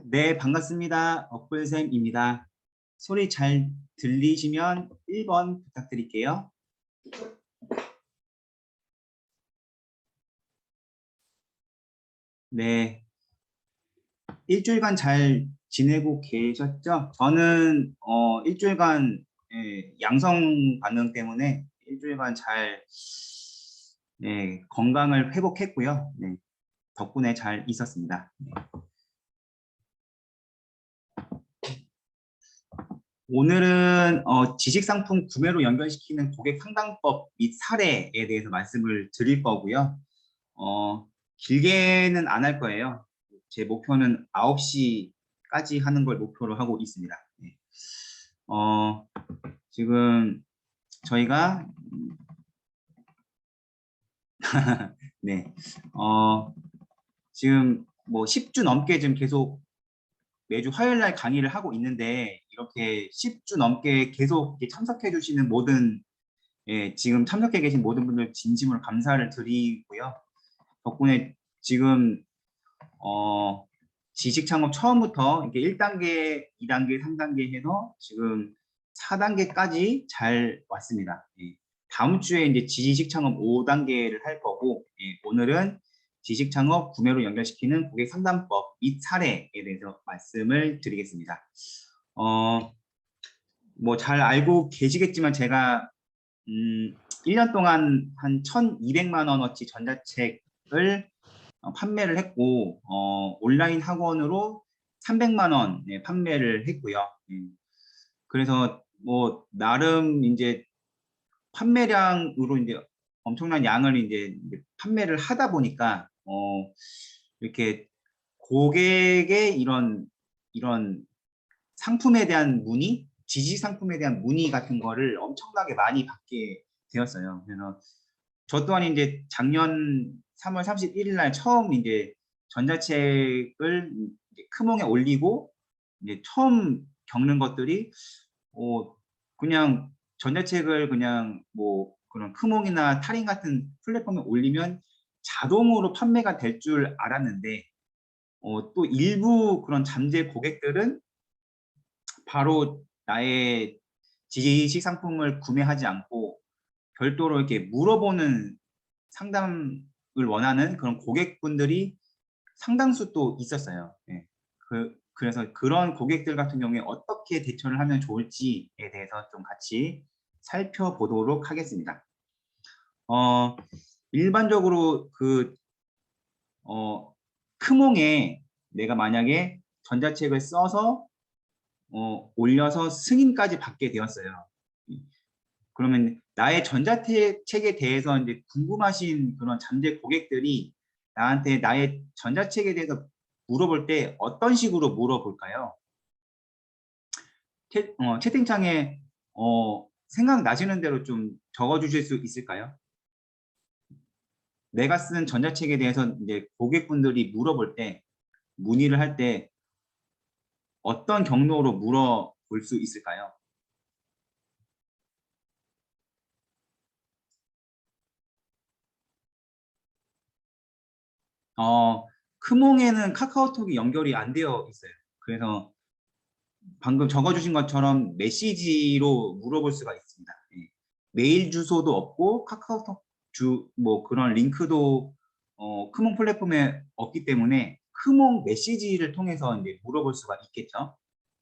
네, 반갑습니다. 억불쌤입니다. 소리 잘 들리시면 1번 부탁드릴게요. 네, 일주일간 잘 지내고 계셨죠? 저는 일주일간 양성 반응 때문에 일주일간 잘 건강을 회복했고요. 네, 덕분에 잘 있었습니다. 네. 오늘은 지식상품 구매로 연결시키는 고객 상담법 및 사례에 대해서 말씀을 드릴 거고요. 길게는 안 할 거예요. 제 목표는 9시까지 하는 걸 목표로 하고 있습니다. 네. 지금 저희가 네, 지금 뭐 10주 넘게 지금 계속 매주 화요일 날 강의를 하고 있는데 이렇게 10주 넘게 계속 참석해 주시는 모든 지금 참석해 계신 모든 분들 진심으로 감사를 드리고요. 덕분에 지금 지식 창업 처음부터 이렇게 1단계, 2단계, 3단계 해서 지금 4단계까지 잘 왔습니다. 예. 다음 주에 이제 지식 창업 5단계를 할 거고, 오늘은 지식 창업 구매로 연결시키는 고객 상담법 및 사례에 대해서 말씀을 드리겠습니다. 뭐 잘 알고 계시겠지만 제가 1년 동안 한 1,200만 원어치 전자책을 판매를 했고 온라인 학원으로 300만 원 판매를 했고요. 그래서 뭐 나름 이제 판매량으로 이제 엄청난 양을 이제 판매를 하다 보니까 이렇게 고객의 이런 상품에 대한 문의, 지식 상품에 대한 문의 같은 거를 엄청나게 많이 받게 되었어요. 그래서 저 또한 이제 작년 3월 31일 날 처음 이제 전자책을 이제 크몽에 올리고 이제 처음 겪는 것들이 그냥 전자책을 그냥 뭐 그런 크몽이나 타린 같은 플랫폼에 올리면 자동으로 판매가 될 줄 알았는데 또 일부 그런 잠재 고객들은 바로 나의 지식 상품을 구매하지 않고 별도로 이렇게 물어보는 상담을 원하는 그런 고객분들이 상당수 또 있었어요. 네. 그래서 그런 고객들 같은 경우에 어떻게 대처를 하면 좋을지에 대해서 좀 같이 살펴보도록 하겠습니다. 일반적으로 크몽에 내가 만약에 전자책을 써서 올려서 승인까지 받게 되었어요. 그러면 나의 전자책에 대해서 이제 궁금하신 그런 잠재 고객들이 나한테 나의 전자책에 대해서 물어볼 때 어떤 식으로 물어볼까요? 채팅창에 생각나시는 대로 좀 적어주실 수 있을까요? 내가 쓴 전자책에 대해서 이제 고객분들이 물어볼 때 문의를 할 때 어떤 경로로 물어볼 수 있을까요? 크몽에는 카카오톡이 연결이 안 되어 있어요. 그래서 방금 적어주신 것처럼 메시지로 물어볼 수가 있습니다. 예. 메일 주소도 없고 카카오톡 뭐 그런 링크도 크몽 플랫폼에 없기 때문에 크몽 메시지를 통해서 이제 물어볼 수가 있겠죠.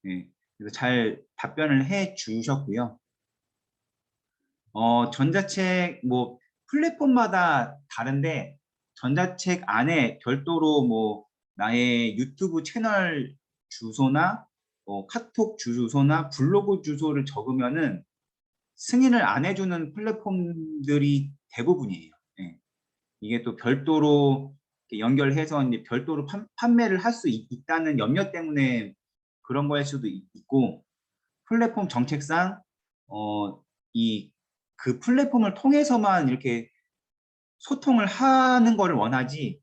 예. 그래서 잘 답변을 해 주셨고요. 전자책 뭐 플랫폼마다 다른데 전자책 안에 별도로 뭐 나의 유튜브 채널 주소나 카톡 주소나 블로그 주소를 적으면은 승인을 안 해주는 플랫폼들이 대부분이에요. 예. 이게 또 별도로 연결해서 이제 별도로 판매를 할 수 있다는 염려 때문에 그런 거일 수도 있고 플랫폼 정책상 이 그 플랫폼을 통해서만 이렇게 소통을 하는 거를 원하지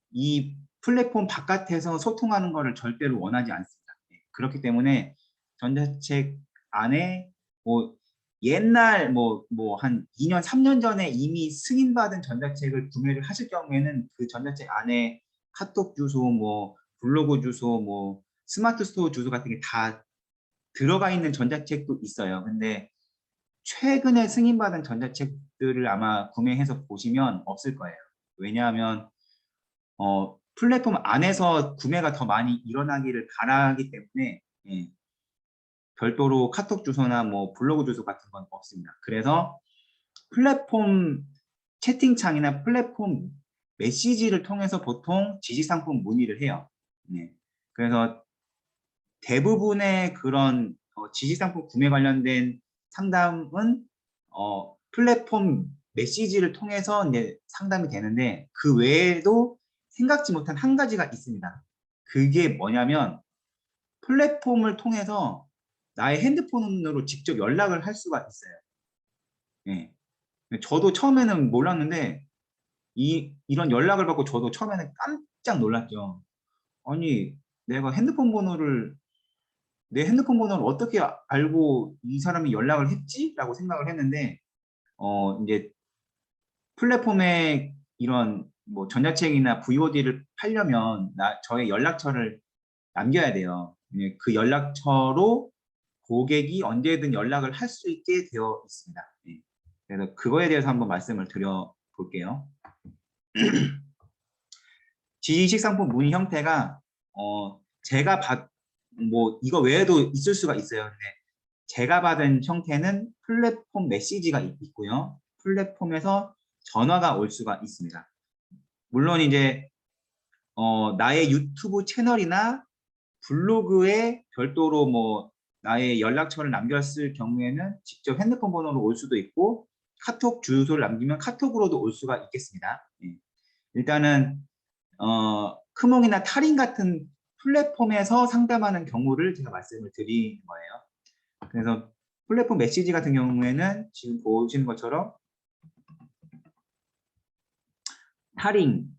이 플랫폼 바깥에서 소통하는 거를 절대로 원하지 않습니다. 그렇기 때문에 전자책 안에 뭐 옛날 뭐 한 2년 3년 전에 이미 승인받은 전자책을 구매를 하실 경우에는 그 전자책 안에 카톡 주소 뭐 블로그 주소 뭐 스마트 스토어 주소 같은 게 다 들어가 있는 전자책도 있어요. 근데 최근에 승인받은 전자책들을 아마 구매해서 보시면 없을 거예요. 왜냐하면 플랫폼 안에서 구매가 더 많이 일어나기를 바라기 때문에 예, 별도로 카톡 주소나 뭐 블로그 주소 같은 건 없습니다. 그래서 플랫폼 채팅창이나 플랫폼 메시지를 통해서 보통 지식상품 문의를 해요. 네. 그래서 대부분의 그런 지식상품 구매 관련된 상담은 플랫폼 메시지를 통해서 이제 상담이 되는데 그 외에도 생각지 못한 한 가지가 있습니다. 그게 뭐냐면 플랫폼을 통해서 나의 핸드폰으로 직접 연락을 할 수가 있어요. 네. 저도 처음에는 몰랐는데 이런 연락을 받고 저도 처음에는 깜짝 놀랐죠. 아니 내가 내 핸드폰 번호를 어떻게 알고 이 사람이 연락을 했지? 라고 생각을 했는데 이제 플랫폼에 이런 뭐 전자책이나 VOD를 팔려면 저의 연락처를 남겨야 돼요. 그 연락처로 고객이 언제든 연락을 할 수 있게 되어 있습니다. 네. 그래서 그거에 대해서 한번 말씀을 드려볼게요. 지식상품 문의 형태가 제가 뭐 이거 외에도 있을 수가 있어요. 근데 제가 받은 형태는 플랫폼 메시지가 있고요. 플랫폼에서 전화가 올 수가 있습니다. 물론 이제 나의 유튜브 채널이나 블로그에 별도로 뭐 나의 연락처를 남겼을 경우에는 직접 핸드폰 번호로 올 수도 있고 카톡 주소를 남기면 카톡으로도 올 수가 있겠습니다. 예. 일단은 크몽이나 타린 같은 플랫폼에서 상담하는 경우를 제가 말씀을 드린 거예요. 그래서 플랫폼 메시지 같은 경우에는 지금 보시는 것처럼 타링에서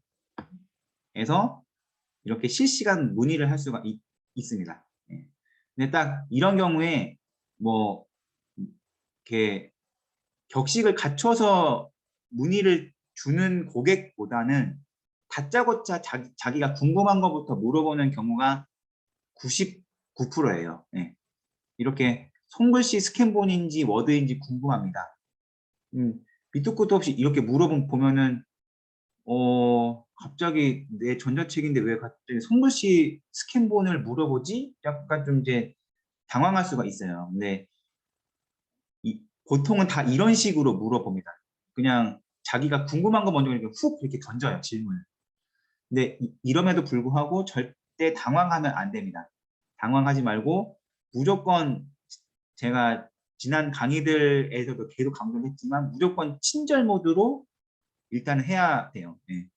이렇게 실시간 문의를 할 수가 있습니다. 예. 근데 딱 이런 경우에 뭐 이렇게 격식을 갖춰서 문의를 주는 고객보다는 다짜고짜 자기가 궁금한 것부터 물어보는 경우가 99%예요. 예. 이렇게 손글씨 스캔본인지 워드인지 궁금합니다. 밑도 끝도 없이 이렇게 물어보면은 갑자기 내 전자책인데 왜 갑자기 손글씨 스캔본을 물어보지? 약간 좀 이제 당황할 수가 있어요. 근데 보통은 다 이런 식으로 물어봅니다. 그냥 자기가 궁금한 거 먼저 이렇게 훅 이렇게 던져요, 질문을. 근데 이럼에도 불구하고 절대 당황하면 안 됩니다. 당황하지 말고 무조건 제가 지난 강의들에서도 계속 강조를 했지만 무조건 친절 모드로 일단은 해야 돼요. 네.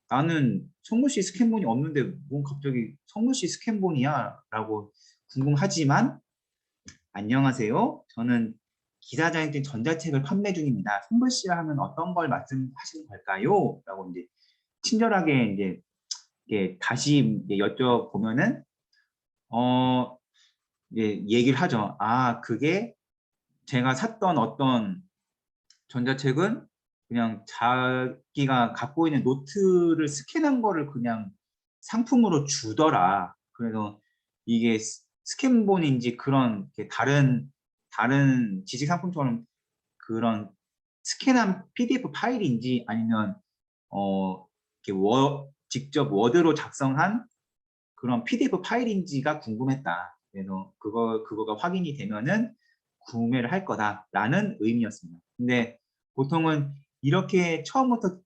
나는 성무씨 스캔본이 없는데 뭔 갑자기 성무씨 스캔본이야? 라고 궁금하지만 안녕하세요. 저는 기사자격증 전자책을 판매 중입니다. 성무씨라 하면 어떤 걸 말씀하시는 걸까요? 라고 이제 친절하게 이제 다시 이제 여쭤보면은 이제 얘기를 하죠. 아, 그게 제가 샀던 어떤 전자책은 그냥 자기가 갖고 있는 노트를 스캔한 거를 그냥 상품으로 주더라. 그래서 이게 스캔본인지 그런 다른 지식 상품처럼 그런 스캔한 PDF 파일인지 아니면 이렇게 직접 워드로 작성한 그런 PDF 파일인지가 궁금했다. 그래서 그거가 확인이 되면은 구매를 할 거다라는 의미였습니다. 근데 보통은 이렇게 처음부터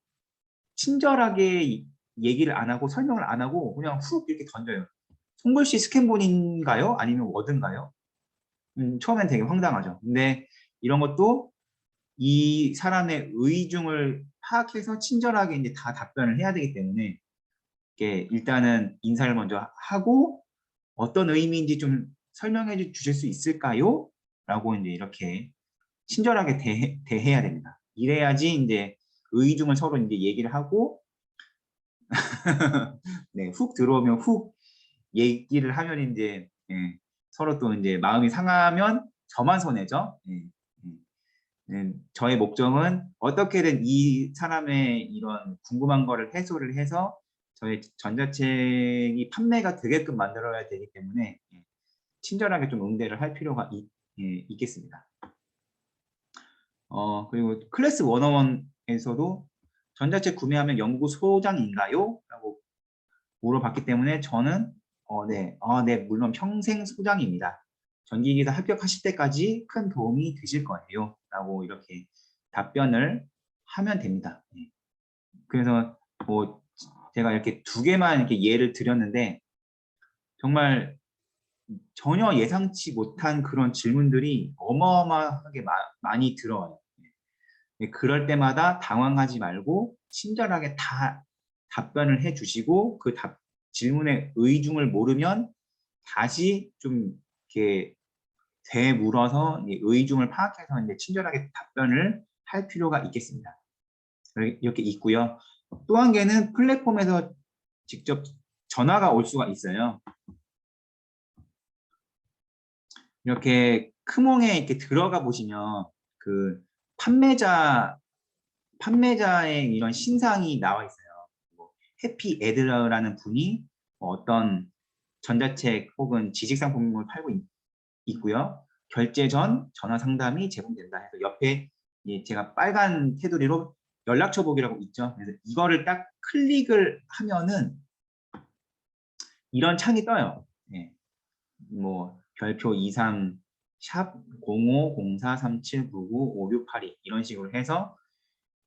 친절하게 얘기를 안 하고 설명을 안 하고 그냥 훅 이렇게 던져요. 손글씨 스캔본인가요? 아니면 워드인가요? 처음엔 되게 황당하죠. 근데 이런 것도 이 사람의 의중을 파악해서 친절하게 이제 다 답변을 해야 되기 때문에 이렇게 일단은 인사를 먼저 하고 어떤 의미인지 좀 설명해 주실 수 있을까요? 라고 이제 이렇게 친절하게 대해야 됩니다. 이래야지 이제 의중을 서로 이제 얘기를 하고 네, 훅 들어오면 훅 얘기를 하면 이제 서로 또 이제 마음이 상하면 저만 손해죠. 저의 목적은 어떻게든 이 사람의 이런 궁금한 거를 해소를 해서 저희 전자책이 판매가 되게끔 만들어야 되기 때문에 친절하게 좀 응대를 할 필요가 있겠습니다. 그리고 클래스 101에서도 전자책 구매하면 연구 소장인가요? 라고 물어봤기 때문에 저는 네, 물론 평생 소장입니다. 전기기사 합격하실 때까지 큰 도움이 되실 거예요. 라고 이렇게 답변을 하면 됩니다. 그래서 뭐 제가 이렇게 두 개만 이렇게 예를 드렸는데 정말 전혀 예상치 못한 그런 질문들이 어마어마하게 많이 들어와요. 그럴 때마다 당황하지 말고 친절하게 다 답변을 해주시고 그 질문의 의중을 모르면 다시 좀 이렇게 되물어서 의중을 파악해서 이제 친절하게 답변을 할 필요가 있겠습니다. 이렇게 있고요. 또 한 개는 플랫폼에서 직접 전화가 올 수가 있어요. 이렇게 크몽에 이렇게 들어가 보시면 그 판매자의 이런 신상이 나와 있어요. 뭐 해피 에드라는 분이 어떤 전자책 혹은 지식 상품을 팔고 있고요. 결제 전 전화 상담이 제공된다 해서 옆에 제가 빨간 테두리로 연락처 보기라고 있죠. 그래서 이거를 딱 클릭을 하면은 이런 창이 떠요. 뭐 별표 이상 샵 050437995682 이런 식으로 해서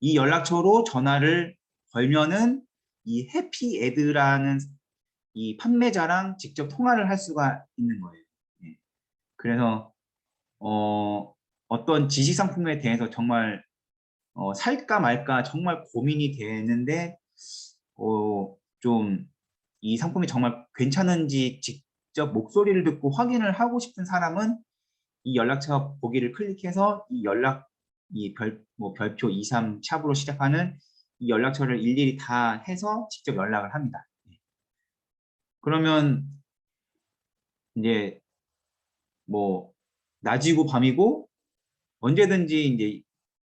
이 연락처로 전화를 걸면은 이 해피에드라는 이 판매자랑 직접 통화를 할 수가 있는 거예요. 그래서 어떤 지식 상품에 대해서 정말 살까 말까 정말 고민이 되는데 좀 이 상품이 정말 괜찮은지 직접 목소리를 듣고 확인을 하고 싶은 사람은 이 연락처 보기를 클릭해서 별표 23 샵으로 시작하는 이 연락처를 일일이 다 해서 직접 연락을 합니다. 그러면 이제 뭐 낮이고 밤이고 언제든지 이제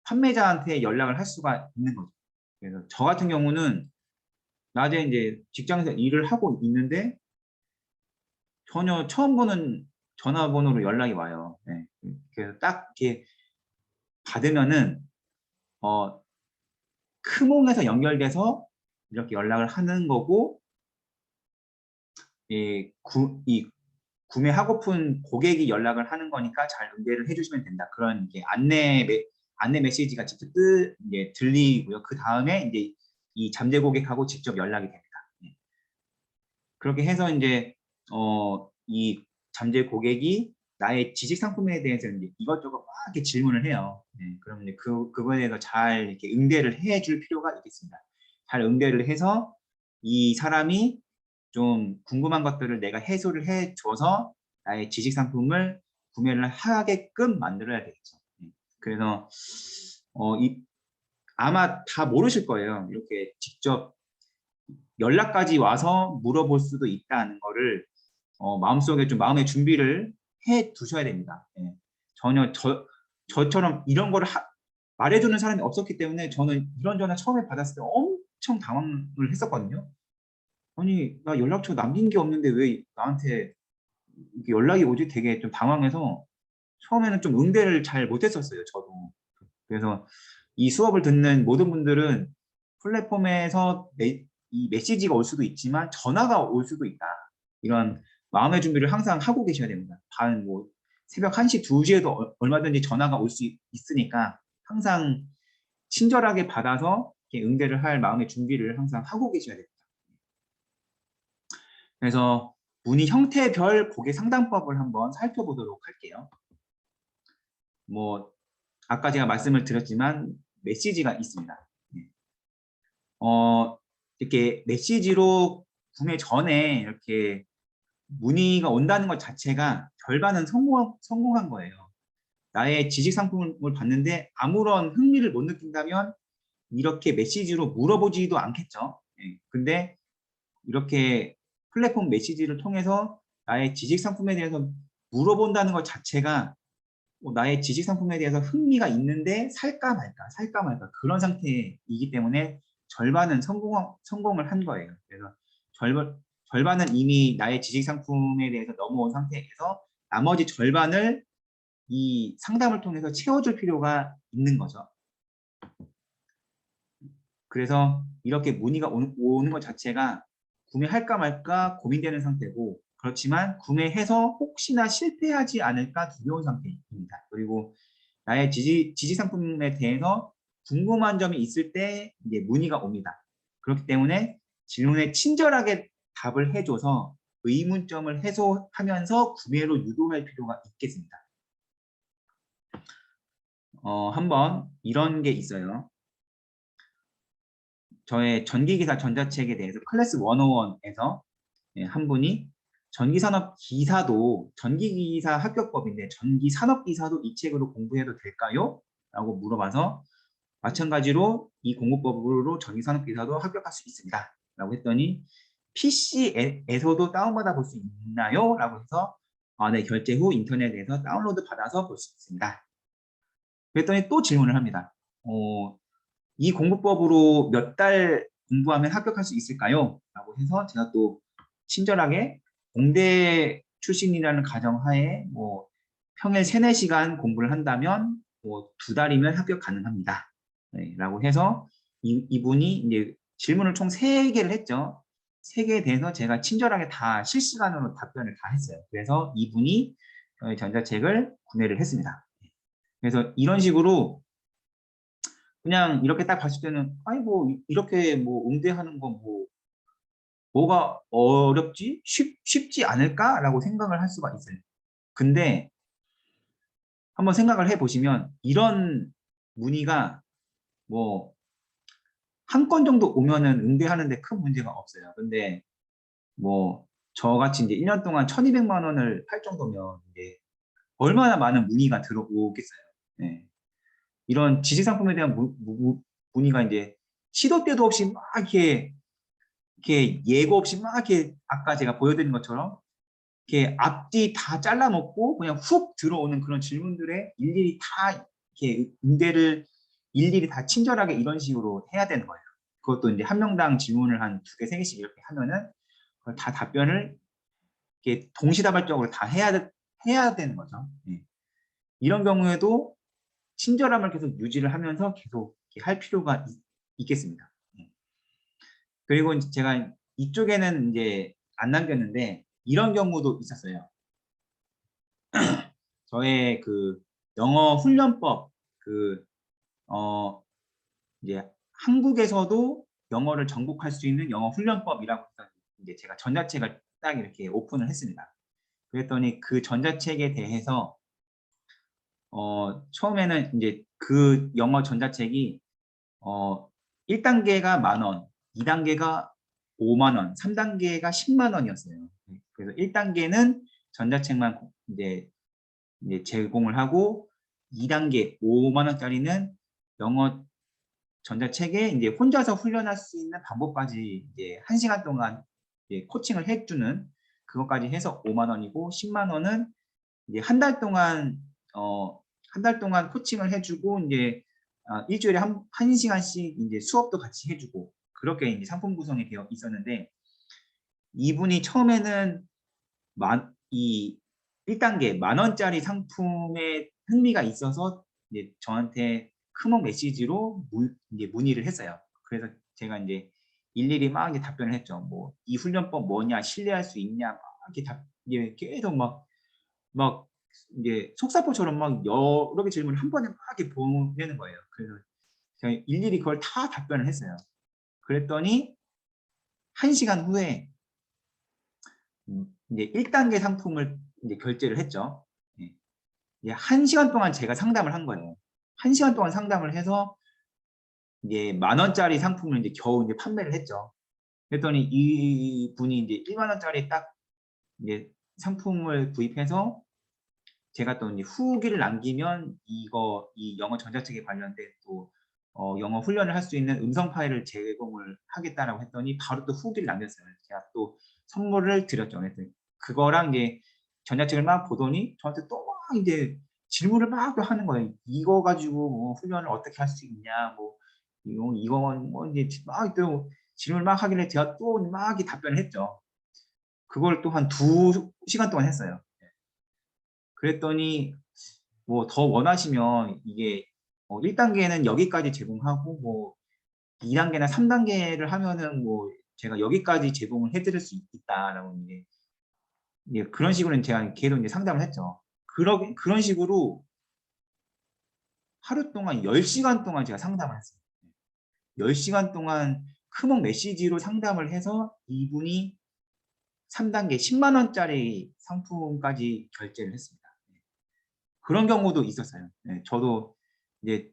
판매자한테 연락을 할 수가 있는 거죠. 그래서 저 같은 경우는 낮에 이제 직장에서 일을 하고 있는데 전혀 처음 보는 전화번호로 연락이 와요. 그래서 딱 이렇게 받으면은 크몽에서 연결돼서 이렇게 연락을 하는 거고 이 구매하고픈 고객이 연락을 하는 거니까 잘 응대를 해주시면 된다. 그런 이제 안내 메시지가 직접 들리고요. 그 다음에 이제 이 잠재 고객하고 직접 연락이 됩니다. 그렇게 해서 이제 이 잠재 고객이 나의 지식 상품에 대해서 이제 이것저것 막 이렇게 질문을 해요. 그러면 이제 그거에 대해서 잘 이렇게 응대를 해줄 필요가 있겠습니다. 잘 응대를 해서 이 사람이 좀 궁금한 것들을 내가 해소를 해줘서 나의 지식 상품을 구매를 하게끔 만들어야 되겠죠. 그래서 아마 다 모르실 거예요. 이렇게 직접 연락까지 와서 물어볼 수도 있다는 거를 마음속에 좀 마음의 준비를 해 두셔야 됩니다. 전혀 저처럼 이런 거를 말해주는 사람이 없었기 때문에 저는 이런 전화 처음에 받았을 때 엄청 당황을 했었거든요. 아니 나 연락처 남긴 게 없는데 왜 나한테 이렇게 연락이 오지? 되게 좀 당황해서 처음에는 좀 응대를 잘 못했었어요. 저도. 그래서 이 수업을 듣는 모든 분들은 플랫폼에서 이 메시지가 올 수도 있지만 전화가 올 수도 있다. 이런 마음의 준비를 항상 하고 계셔야 됩니다. 뭐 새벽 1시, 2시에도 얼마든지 전화가 올 수 있으니까 항상 친절하게 받아서 응대를 할 마음의 준비를 항상 하고 계셔야 됩니다. 그래서 문의 형태별 고객 상담법을 한번 살펴보도록 할게요. 뭐 아까 제가 말씀을 드렸지만 메시지가 있습니다. 이렇게 메시지로 구매 전에 이렇게 문의가 온다는 것 자체가 결과는 성공한 거예요. 나의 지식 상품을 봤는데 아무런 흥미를 못 느낀다면 이렇게 메시지로 물어보지도 않겠죠. 근데 이렇게 플랫폼 메시지를 통해서 나의 지식 상품에 대해서 물어본다는 것 자체가 나의 지식 상품에 대해서 흥미가 있는데 살까 말까 그런 상태이기 때문에 절반은 성공을 한 거예요. 그래서 절반은 이미 나의 지식 상품에 대해서 넘어온 상태에서 나머지 절반을 이 상담을 통해서 채워줄 필요가 있는 거죠. 그래서 이렇게 문의가 오는 것 자체가 구매할까 말까 고민되는 상태고, 그렇지만 구매해서 혹시나 실패하지 않을까 두려운 상태입니다. 그리고 나의 지식 상품에 대해서 궁금한 점이 있을 때 이제 문의가 옵니다. 그렇기 때문에 질문에 친절하게 답을 해줘서 의문점을 해소하면서 구매로 유도할 필요가 있겠습니다. 한번 이런 게 있어요. 저의 전기기사 전자책에 대해서 클래스 101에서 한 분이 전기산업기사도 전기기사 합격법인데 전기산업기사도 이 책으로 공부해도 될까요? 라고 물어봐서 마찬가지로 이 공부법으로 전기산업기사도 합격할 수 있습니다. 라고 했더니 PC에서도 다운받아 볼 수 있나요? 라고 해서 네, 결제 후 인터넷에서 다운로드 받아서 볼 수 있습니다. 그랬더니 또 질문을 합니다. 이 공부법으로 몇 달 공부하면 합격할 수 있을까요? 라고 해서 제가 또 친절하게 공대 출신이라는 가정하에 뭐 평일 3, 4시간 공부를 한다면 뭐 2달이면 합격 가능합니다. 네, 라고 해서 이분이 이제 질문을 총 3개를 했죠. 3개에 대해서 제가 친절하게 다 실시간으로 답변을 다 했어요. 그래서 이분이 저희 전자책을 구매를 했습니다. 그래서 이런 식으로 그냥 이렇게 딱 봤을 때는 아이고 이렇게 뭐 응대하는 건 뭐가 어렵지? 쉽지 않을까라고 생각을 할 수가 있어요. 근데 한번 생각을 해보시면 이런 문의가 뭐 한 건 정도 오면은 응대하는데 큰 문제가 없어요. 근데 뭐 저같이 이제 1년 동안 1,200만 원을 팔 정도면 이제 얼마나 많은 문의가 들어오겠어요. 네. 이런 지식상품에 대한 문의가 이제 시도 때도 없이 막 이렇게 예고 없이 막 이렇게 아까 제가 보여드린 것처럼 이렇게 앞뒤 다 잘라먹고 그냥 훅 들어오는 그런 질문들에 일일이 다 이렇게 응대를 일일이 다 친절하게 이런 식으로 해야 되는 거예요. 그것도 이제 한 명당 질문을 한 2개, 3개씩 이렇게 하면은 그걸 다 답변을 이렇게 동시다발적으로 다 해야 되는 거죠. 네. 이런 경우에도 친절함을 계속 유지를 하면서 계속 할 필요가 있겠습니다. 네. 그리고 제가 이쪽에는 이제 안 남겼는데 이런 경우도 있었어요. 저의 그 영어 훈련법 이제 한국에서도 영어를 정복할 수 있는 영어 훈련법이라고 해서 이제 제가 전자책을 딱 이렇게 오픈을 했습니다. 그랬더니 그 전자책에 대해서 처음에는 이제 그 영어 전자책이 1단계가 10,000원, 2단계가 50,000원, 3단계가 10만 원이었어요. 그래서 1단계는 전자책만 이제 제공을 하고 2단계 5만 원짜리는 영어 전자책에 이제 혼자서 훈련할 수 있는 방법까지 이제 1시간 동안 이제 코칭을 해주는 그것까지 해서 5만 원이고 10만 원은 이제 한 달 동안 코칭을 해주고 이제 일주일에 한 시간씩 이제 수업도 같이 해주고 그렇게 이제 상품 구성이 되어 있었는데 이분이 처음에는 이 1단계 10,000원짜리 상품에 흥미가 있어서 이제 저한테 크몬 메시지로 이제 문의를 했어요. 그래서 제가 이제 일일이 막 이제 답변을 했죠. 뭐 이 훈련법 뭐냐, 신뢰할 수 있냐, 막 이렇게 이제 계속 막 이제 속사포처럼 막 여러 개 질문을 한 번에 막 이렇게 보내는 거예요. 그래서 제가 일일이 그걸 다 답변을 했어요. 그랬더니 1시간 후에 이제 1단계 상품을 이제 결제를 했죠. 예. 이제 1시간 동안 제가 상담을 한 거예요. 1시간 동안 상담을 해서 이제 10,000원짜리 상품을 이제 겨우 이제 판매를 했죠. 그랬더니 이 분이 이제 1만 원짜리 딱 이제 상품을 구입해서 제가 또 이제 후기를 남기면 이 영어 전자책에 관련된 또 영어 훈련을 할 수 있는 음성 파일을 제공을 하겠다라고 했더니 바로 또 후기를 남겼어요. 제가 또 선물을 드렸죠. 그래서 그거랑 이제 전자책을 막 보더니 저한테 또 막 이제 질문을 막 하는 거예요. 이거 가지고 뭐 훈련을 어떻게 할 수 있냐, 뭐 이건 뭐 이제 막 또 질문을 막 하길래 제가 또 막 답변을 했죠. 그걸 또 한 2시간 동안 했어요. 그랬더니 뭐 더 원하시면 이게 1단계는 여기까지 제공하고 뭐 2단계나 3단계를 하면은 뭐 제가 여기까지 제공을 해드릴 수 있다라고 이제 그런 식으로 제가 계속 이제 상담을 했죠. 그런 식으로 하루 동안 10시간 동안 제가 상담을 했어요. 10시간 동안 크목 메시지로 상담을 해서 이분이 3단계 10만 원짜리 상품까지 결제를 했습니다. 그런 경우도 있었어요. 네, 저도 이제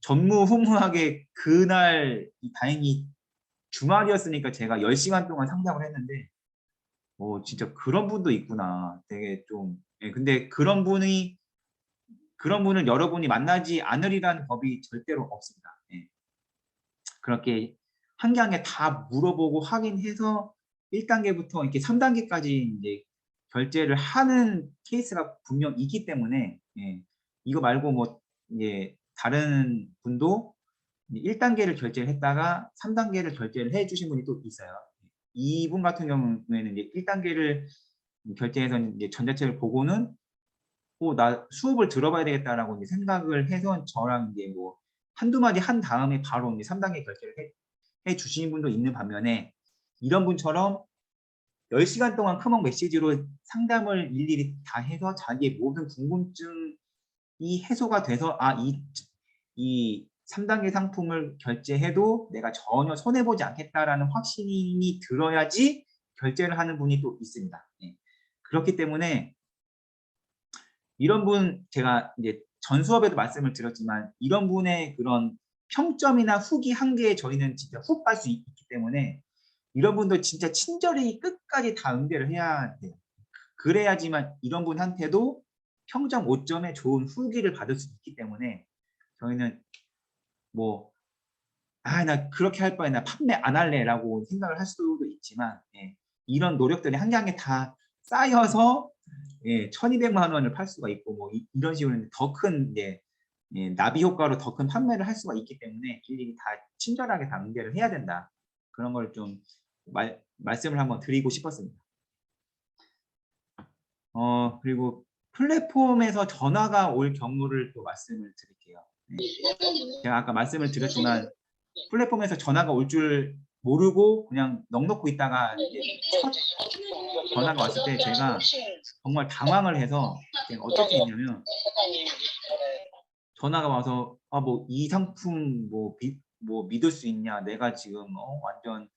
전무후무하게 그날 다행히 주말이었으니까 제가 10시간 동안 상담을 했는데 진짜 그런 분도 있구나. 되게 좀 근데 그런 분을 여러분이 만나지 않으리라는 법이 절대로 없습니다. 예. 그렇게 한 개 한 개 다 물어보고 확인해서 1단계부터 이렇게 3단계까지 이제 결제를 하는 케이스가 분명 있기 때문에 이거 말고 뭐 다른 분도 1단계를 결제를 했다가 3단계를 결제를 해 주신 분이 또 있어요. 이분 같은 경우에는 이제 1단계를 결제해서 이제 전자책을 보고는 나 수업을 들어봐야 되겠다라고 이제 생각을 해서 저랑 이제 뭐 한두 마디 한 다음에 바로 이제 3단계 결제를 해 주시는 분도 있는 반면에 이런 분처럼 10시간 동안 크목 메시지로 상담을 일일이 다 해서 자기의 모든 궁금증이 해소가 돼서 이 3단계 상품을 결제해도 내가 전혀 손해보지 않겠다라는 확신이 들어야지 결제를 하는 분이 또 있습니다. 그렇기 때문에 이런 분 제가 이제 전 수업에도 말씀을 드렸지만 이런 분의 그런 평점이나 후기 한 개에 저희는 진짜 훅 갈 수 있기 때문에 이런 분들 진짜 친절히 끝까지 다 응대를 해야 돼요. 그래야지만 이런 분한테도 평점 5점의 좋은 후기를 받을 수 있기 때문에 저희는 뭐 나 그렇게 할 바에 나 판매 안 할래라고 생각을 할 수도 있지만 이런 노력들이 한 개 한 개 다 쌓여서 1200만 원을 팔 수가 있고 뭐 이런 식으로 더 큰 나비 효과로 더 큰 판매를 할 수가 있기 때문에 일일이 다 친절하게 다 응대를 해야 된다. 그런 걸 좀 말씀을 한번 드리고 싶었습니다. 그리고 플랫폼에서 전화가 올 경우를 또 말씀을 드릴게요. 제가 아까 말씀을 드렸지만 플랫폼에서 전화가 올 줄 모르고 그냥 넋 놓고 있다가 첫 전화가 왔을 때 제가 정말 당황을 해서 제가 어떻게 했냐면 전화가 와서 뭐 이 상품 뭐 믿을 수 있냐, 내가 지금 완전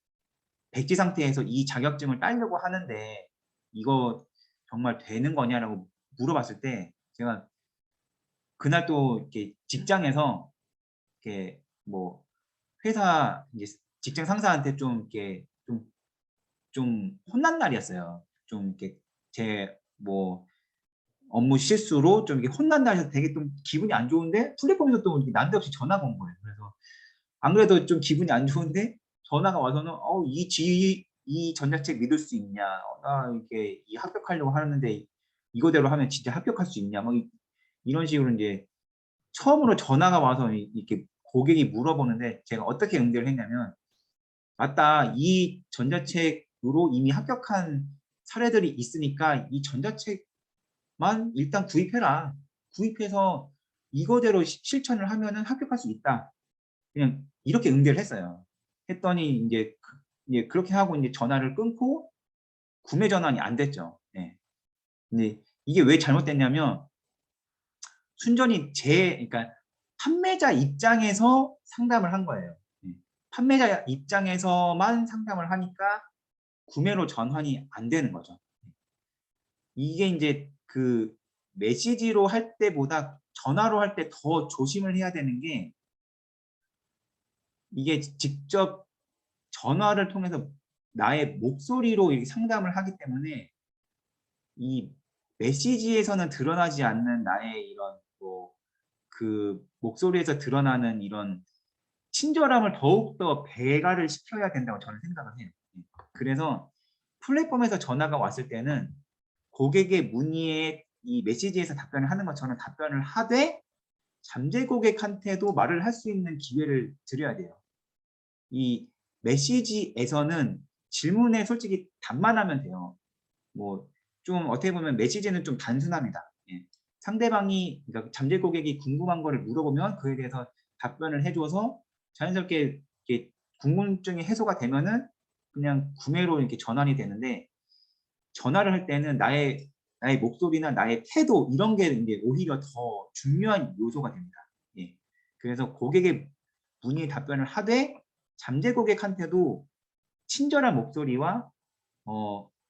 백지 상태에서 이 자격증을 따려고 하는데 이거 정말 되는 거냐라고 물어봤을 때 제가 그날 또 이렇게 직장에서 이렇게 뭐 회사 이제 직장 상사한테 좀 이렇게 좀 혼난 날이었어요. 좀 이렇게 제 뭐 업무 실수로 좀 이렇게 혼난 날이어서 되게 좀 기분이 안 좋은데 플랫폼에서 또 난데없이 전화가 온 거예요. 그래서 안 그래도 좀 기분이 안 좋은데 전화가 와서는 이 전자책 믿을 수 있냐? 나 이렇게 합격하려고 하는데 이거대로 하면 진짜 합격할 수 있냐? 막 이런 식으로 이제 처음으로 전화가 와서 이렇게 고객이 물어보는데 제가 어떻게 응대를 했냐면 맞다. 이 전자책으로 이미 합격한 사례들이 있으니까 이 전자책만 일단 구입해라. 구입해서 이거대로 실천을 하면은 합격할 수 있다. 그냥 이렇게 응대를 했어요. 했더니 이제 그렇게 하고 이제 전화를 끊고 구매 전환이 안 됐죠. 근데 이게 왜 잘못됐냐면 순전히 그러니까 판매자 입장에서 상담을 한 거예요. 판매자 입장에서만 상담을 하니까 구매로 전환이 안 되는 거죠. 이게 이제 그 메시지로 할 때보다 전화로 할 때 더 조심을 해야 되는 게 이게 직접 전화를 통해서 나의 목소리로 이렇게 상담을 하기 때문에 이 메시지에서는 드러나지 않는 나의 이런 그 목소리에서 드러나는 이런 친절함을 더욱더 배가를 시켜야 된다고 저는 생각을 해요. 그래서 플랫폼에서 전화가 왔을 때는 고객의 문의에 이 메시지에서 답변을 하는 것처럼 답변을 하되 잠재 고객한테도 말을 할 수 있는 기회를 드려야 돼요. 이 메시지에서는 질문에 솔직히 답만 하면 돼요. 뭐 좀 어떻게 보면 메시지는 좀 단순합니다. 예. 상대방이 그러니까 잠재 고객이 궁금한 거를 물어보면 그에 대해서 답변을 해줘서 자연스럽게 이렇게 궁금증이 해소가 되면은 그냥 구매로 이렇게 전환이 되는데, 전화를 할 때는 나의 목소리나 나의 태도 이런 게 이제 오히려 더 중요한 요소가 됩니다. 예. 그래서 고객의 문의 답변을 하되 잠재 고객한테도 친절한 목소리와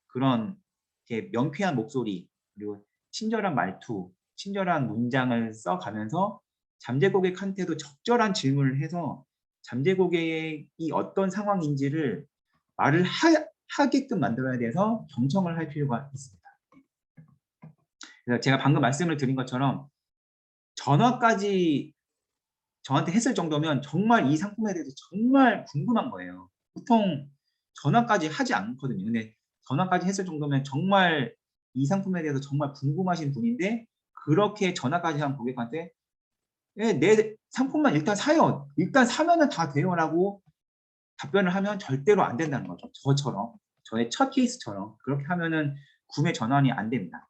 그런 이렇게 명쾌한 목소리, 그리고 친절한 말투, 친절한 문장을 써가면서 잠재 고객한테도 적절한 질문을 해서 잠재 고객이 어떤 상황인지를 말을 하게끔 만들어야 돼서 경청을 할 필요가 있습니다. 그래서 제가 방금 말씀을 드린 것처럼 전화까지 저한테 했을 정도면 정말 이 상품에 대해서 정말 궁금한 거예요. 보통 전화까지 하지 않거든요. 근데 전화까지 했을 정도면 정말 이 상품에 대해서 정말 궁금하신 분인데, 그렇게 전화까지 한 고객한테 예, 내 상품만 일단 사요. 일단 사면은 다 돼요. 라고 답변을 하면 절대로 안 된다는 거죠. 저처럼. 저의 첫 케이스처럼. 그렇게 하면은 구매 전환이 안 됩니다.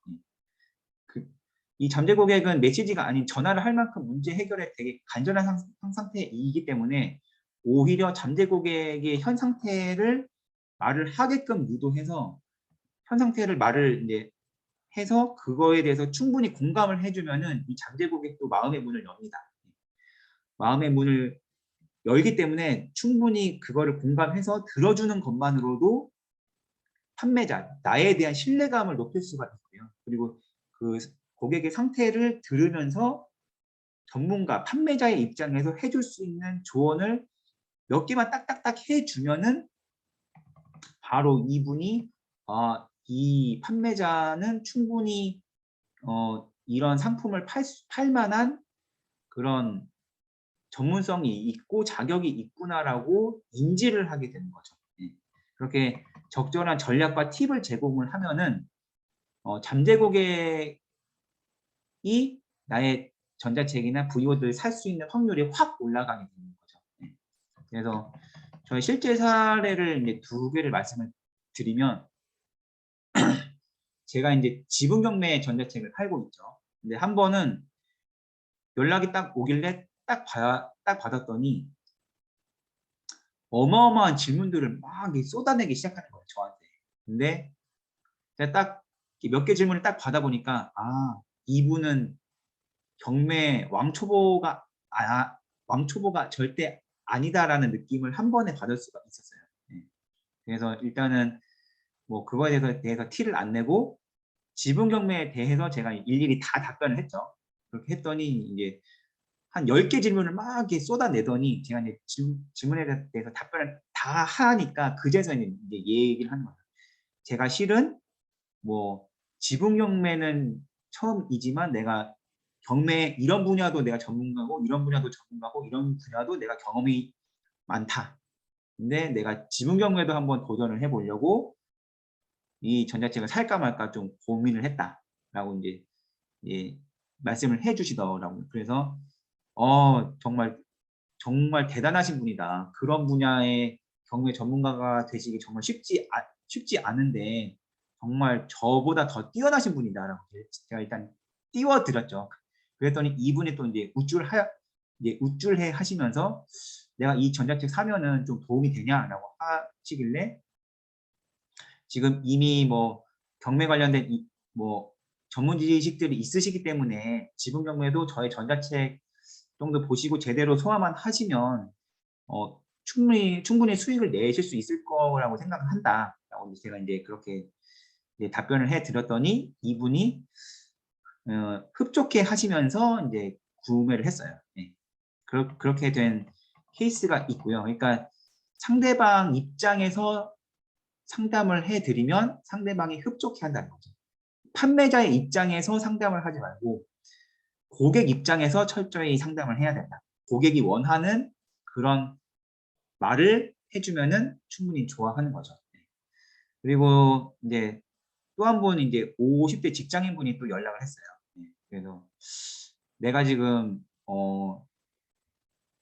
이 잠재 고객은 메시지가 아닌 전화를 할 만큼 문제 해결에 되게 간절한 상태이기 때문에 오히려 잠재 고객의 현 상태를 말을 하게끔 유도해서 현 상태를 말을 이제 해서 그거에 대해서 충분히 공감을 해주면은 이 잠재 고객도 마음의 문을 엽니다. 마음의 문을 열기 때문에 충분히 그거를 공감해서 들어주는 것만으로도 판매자, 나에 대한 신뢰감을 높일 수가 있고요. 그리고 그 고객의 상태를 들으면서 전문가, 판매자의 입장에서 해줄 수 있는 조언을 몇 개만 딱딱딱 해주면은 바로 이분이 이 판매자는 충분히 이런 상품을 팔 만한 그런 전문성이 있고 자격이 있구나라고 인지를 하게 되는 거죠. 예. 그렇게 적절한 전략과 팁을 제공을 하면은 잠재 고객이 나의 전자책이나 VOD를 살 수 있는 확률이 확 올라가게 되는 거죠. 예. 그래서 저희 실제 사례를 이제 두 개를 말씀을 드리면, 제가 이제 지분 경매 전자책을 팔고 있죠. 근데 한 번은 연락이 딱 오길래 딱 받았더니 어마어마한 질문들을 막 쏟아내기 시작하는 거예요, 저한테. 근데 제가 딱 몇 개 질문을 딱 받아보니까 이분은 경매 왕초보가 절대 아니다라는 느낌을 한 번에 받을 수가 있었어요. 네. 그래서 일단은 뭐 그거에 대해서 티를 안 내고 지분 경매에 대해서 제가 일일이 다 답변을 했죠. 그렇게 했더니 이제 한 10개 질문을 막 이렇게 쏟아내더니 제가 이제 질문에 대해서 답변을 다 하니까 그제서 이제 얘기를 하는 거예요. 제가 실은 뭐 지분 경매는 처음이지만 내가 경매 이런 분야도 내가 전문가고 이런 분야도 전문가고 이런 분야도 내가 경험이 많다. 근데 내가 지분 경매도 한번 도전을 해보려고 이 전자책을 살까 말까 좀 고민을 했다라고 이제 예, 말씀을 해주시더라고요. 그래서 정말 정말 대단하신 분이다. 그런 분야의 경매 전문가가 되시기 정말 쉽지 않은데 정말 저보다 더 뛰어나신 분이다라고 제가 일단 띄워드렸죠. 그랬더니 이분이 또 이제 우쭐해 하시면서 내가 이 전자책 사면은 좀 도움이 되냐라고 하시길래, 지금 이미 뭐 경매 관련된 뭐 전문 지식들이 있으시기 때문에 지분 경매도 저의 전자책 정도 보시고 제대로 소화만 하시면 충분히 수익을 내실 수 있을 거라고 생각을 한다라고 제가 이제 그렇게 이제 답변을 해드렸더니 이분이 흡족해 하시면서 이제 구매를 했어요. 네. 그렇게 된 케이스가 있고요. 그러니까 상대방 입장에서 상담을 해드리면 상대방이 흡족해 한다는 거죠. 판매자의 입장에서 상담을 하지 말고 고객 입장에서 철저히 상담을 해야 된다. 고객이 원하는 그런 말을 해주면은 충분히 좋아하는 거죠. 그리고 이제 또 한 분 이제 50대 직장인 분이 또 연락을 했어요. 그래서 내가 지금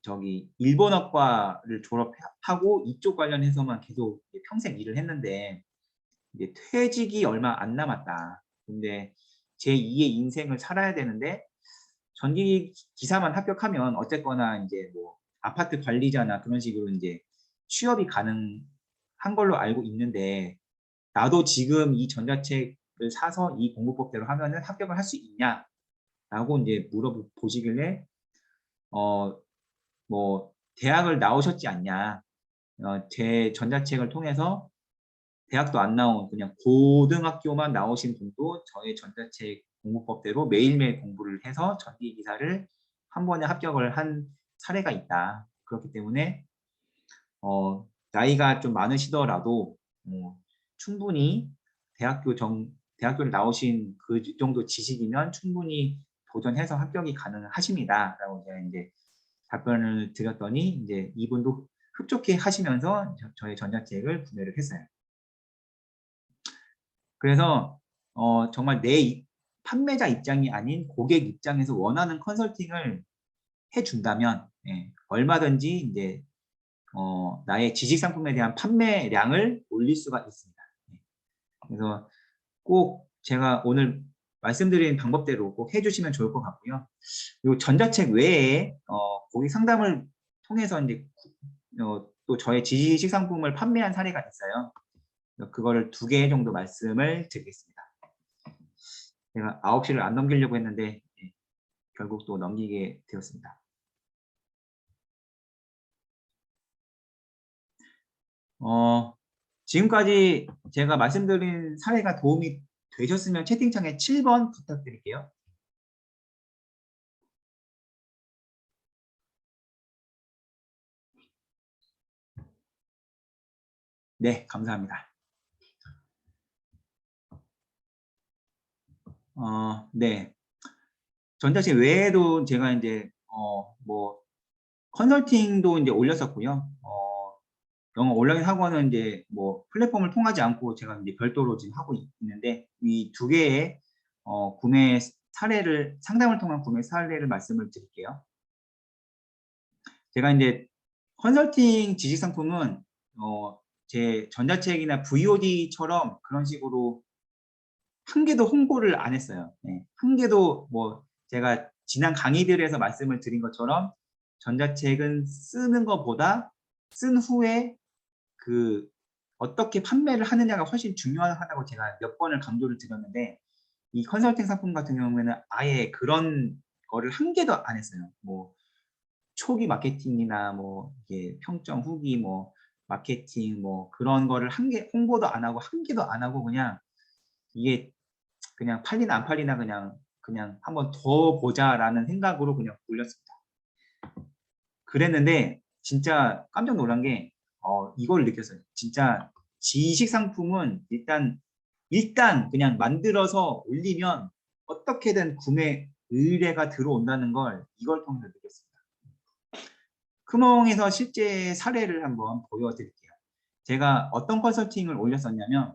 저기 일본어과를 졸업하고 이쪽 관련해서만 계속 평생 일을 했는데 이제 퇴직이 얼마 안 남았다. 근데 제2의 인생을 살아야 되는데 전기 기사만 합격하면 어쨌거나 이제 뭐 아파트 관리자나 그런 식으로 이제 취업이 가능한 걸로 알고 있는데 나도 지금 이 전자책을 사서 이 공부법대로 하면은 합격을 할 수 있냐라고 이제 물어보시길래 뭐 대학을 나오셨지 않냐. 제 전자책을 통해서 대학도 안 나온 그냥 고등학교만 나오신 분도 저의 전자책 공부법대로 매일매일 공부를 해서 전기기사를 한 번에 합격을 한 사례가 있다. 그렇기 때문에 나이가 좀 많으시더라도 충분히 대학교를 나오신 그 정도 지식이면 충분히 도전해서 합격이 가능하십니다. 라고 제가 이제 답변을 드렸더니 이제 이분도 흡족해 하시면서 저의 전자책을 구매를 했어요. 그래서 정말 내 판매자 입장이 아닌 고객 입장에서 원하는 컨설팅을 해준다면 얼마든지 이제 나의 지식 상품에 대한 판매량을 올릴 수가 있습니다. 그래서 꼭 제가 오늘 말씀드린 방법대로 꼭 해주시면 좋을 것 같고요. 그리고 전자책 외에 고객 상담을 통해서 이제 또 저의 지식 상품을 판매한 사례가 있어요. 그거를 2개 정도 말씀을 드리겠습니다. 제가 9시를 안 넘기려고 했는데 결국 또 넘기게 되었습니다. 지금까지 제가 말씀드린 사례가 도움이 되셨으면 채팅창에 7번 부탁드릴게요. 네, 감사합니다. 네. 전자책 외에도 제가 이제 뭐 컨설팅도 이제 올렸었고요. 영어 온라인 학원은 이제 뭐 플랫폼을 통하지 않고 제가 이제 별도로 지금 하고 있는데 이 2개의 구매 사례를 상담을 통한 구매 사례를 말씀을 드릴게요. 제가 이제 컨설팅 지식 상품은 제 전자책이나 VOD처럼 그런 식으로 한 개도 홍보를 안 했어요. 한 개도 뭐 제가 지난 강의들에서 말씀을 드린 것처럼 전자책은 쓰는 것보다 쓴 후에 그 어떻게 판매를 하느냐가 훨씬 중요하다고 제가 몇 번을 강조를 드렸는데 이 컨설팅 상품 같은 경우에는 아예 그런 거를 한 개도 안 했어요. 뭐 초기 마케팅이나 뭐 이게 평점 후기 뭐 마케팅 뭐 그런 거를 한 개 홍보도 안 하고 한 개도 안 하고 그냥 이게 그냥 팔리나 안 팔리나 그냥 한번 더 보자라는 생각으로 그냥 올렸습니다. 그랬는데 진짜 깜짝 놀란 게 이걸 느꼈어요. 진짜 지식 상품은 일단 그냥 만들어서 올리면 어떻게든 구매 의뢰가 들어온다는 걸 이걸 통해서 느꼈습니다. 크몽에서 실제 사례를 한번 보여드릴게요. 제가 어떤 컨설팅을 올렸었냐면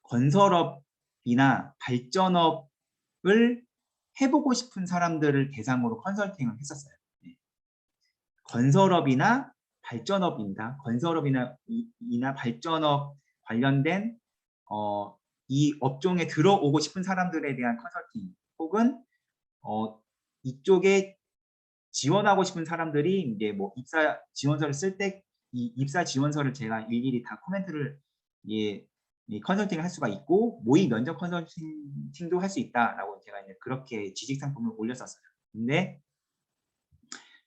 건설업이나 발전업을 해보고 싶은 사람들을 대상으로 컨설팅을 했었어요. 건설업이나 발전업입니다. 건설업이나 발전업 관련된 이 업종에 들어오고 싶은 사람들에 대한 컨설팅 혹은 이쪽에 지원하고 싶은 사람들이 이제 뭐 입사 지원서를 쓸 때 이 입사 지원서를 제가 일일이 다 코멘트를 이 컨설팅을 할 수가 있고 모의 면접 컨설팅도 할 수 있다라고 제가 이제 그렇게 지식 상품을 올렸었어요. 근데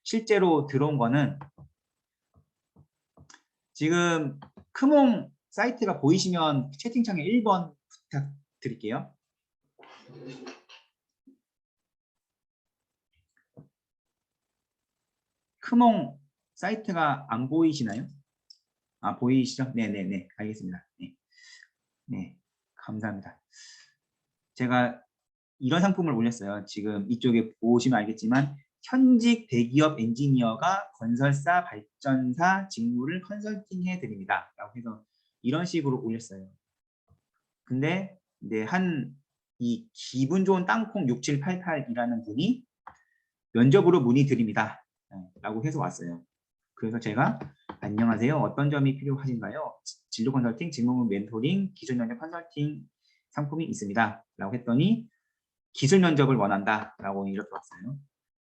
실제로 들어온 거는 지금 크몽 사이트가 보이시면 채팅창에 1번 부탁드릴게요. 크몽 사이트가 안 보이시나요? 아, 보이시죠? 네네네. 알겠습니다. 네. 네. 감사합니다. 제가 이런 상품을 올렸어요. 지금 이쪽에 보시면 알겠지만 현직 대기업 엔지니어가 건설사, 발전사 직무를 컨설팅해 드립니다. 라고 해서 이런 식으로 올렸어요. 근데 이제 한 이 기분 좋은 땅콩 6788이라는 분이 면접으로 문의드립니다. 라고 해서 왔어요. 그래서 제가 안녕하세요. 어떤 점이 필요하신가요? 진로 컨설팅, 직무문 멘토링, 기술 면접 컨설팅 상품이 있습니다. 라고 했더니 기술 면접을 원한다. 라고 이렇게 왔어요.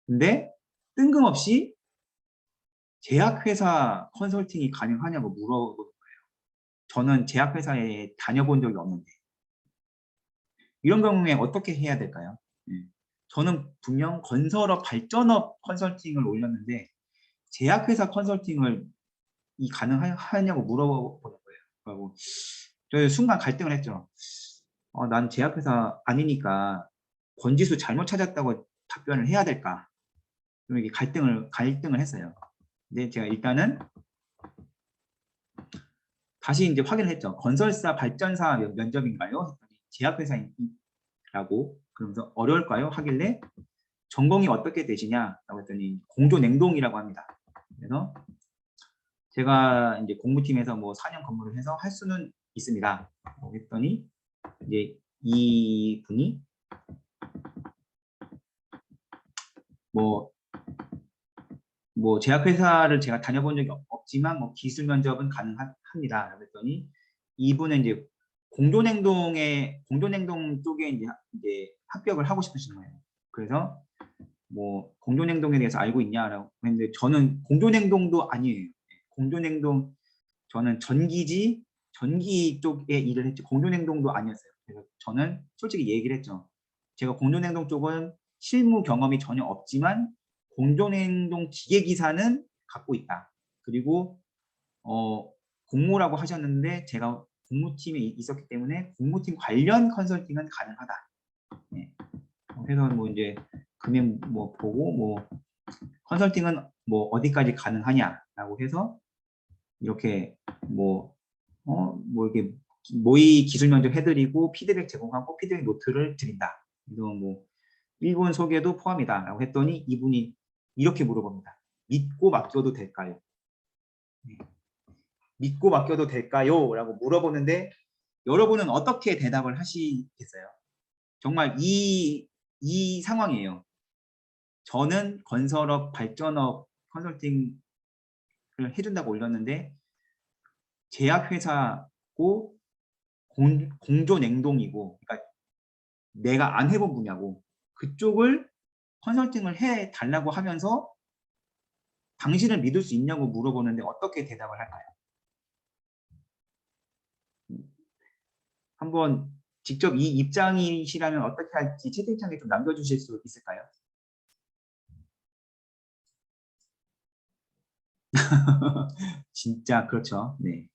근데 뜬금없이 제약회사 컨설팅이 가능하냐고 물어보는 거예요. 저는 제약회사에 다녀본 적이 없는데 이런 경우에 어떻게 해야 될까요? 저는 분명 건설업, 발전업 컨설팅을 올렸는데 제약회사 컨설팅을 가능하냐고 물어보는 거예요. 그리고 저 순간 갈등을 했죠. 난 제약회사 아니니까 권지수 잘못 찾았다고 답변을 해야 될까? 그럼 이게 갈등을 했어요. 근데 제가 일단은 다시 이제 확인을 했죠. 건설사, 발전사 면접인가요? 했더니 제약회사라고 그러면서 어려울까요? 하길래 전공이 어떻게 되시냐라고 했더니 공조냉동이라고 합니다. 그래서 제가 이제 공무팀에서 뭐 4년 근무를 해서 할 수는 있습니다. 했더니 이제 이 분이 뭐 제약회사를 제가 다녀본 적이 없지만 뭐 기술 면접은 가능합니다. 그랬더니 이분은 이제 공조냉동 쪽에 이제 합격을 하고 싶으신 거예요. 그래서 뭐 공조냉동에 대해서 알고 있냐라고 했는데 저는 공조냉동도 아니에요. 공조냉동 저는 전기 쪽에 일을 했죠. 공조냉동도 아니었어요. 그래서 저는 솔직히 얘기를 했죠. 제가 공조냉동 쪽은 실무 경험이 전혀 없지만 공조냉동 기계기사는 갖고 있다. 그리고 공모라고 하셨는데 제가 공모팀에 있었기 때문에 공모팀 관련 컨설팅은 가능하다. 네. 그래서 뭐 이제 금액 뭐 보고 뭐 컨설팅은 뭐 어디까지 가능하냐라고 해서 이렇게 뭐 이렇게 모의 기술 면접 해드리고 피드백 제공하고 피드백 노트를 드린다. 그래서 뭐 일본 소개도 포함이다라고 했더니 이분이 이렇게 물어봅니다. 믿고 맡겨도 될까요? 네. 믿고 맡겨도 될까요? 라고 물어보는데 여러분은 어떻게 대답을 하시겠어요? 정말 이 상황이에요. 저는 건설업, 발전업 컨설팅을 해준다고 올렸는데 제약회사고 공조냉동이고 그러니까 내가 안 해본 분야고 그쪽을 컨설팅을 해달라고 하면서 당신을 믿을 수 있냐고 물어보는데 어떻게 대답을 할까요? 한번 직접 이 입장이시라면 어떻게 할지 채팅창에 좀 남겨주실 수 있을까요? 진짜 그렇죠. 네.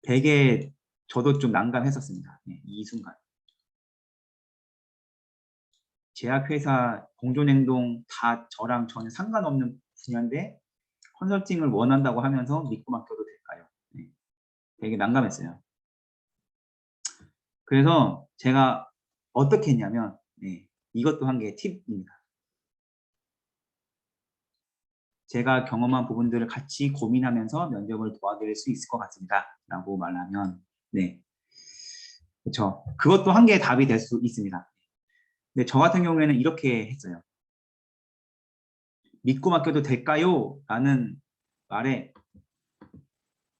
되게 저도 좀 난감했었습니다. 네, 이 순간. 제약회사, 공조냉동 다 저랑 전혀 상관없는 분야인데 컨설팅을 원한다고 하면서 믿고 맡겨도 될까요? 네, 되게 난감했어요. 그래서 제가 어떻게 했냐면 네, 이것도 한 개 팁입니다. 제가 경험한 부분들을 같이 고민하면서 면접을 도와드릴 수 있을 것 같습니다. 라고 말하면 네, 그렇죠. 그것도 한 개의 답이 될 수 있습니다. 근데 저 같은 경우에는 이렇게 했어요. 믿고 맡겨도 될까요? 라는 말에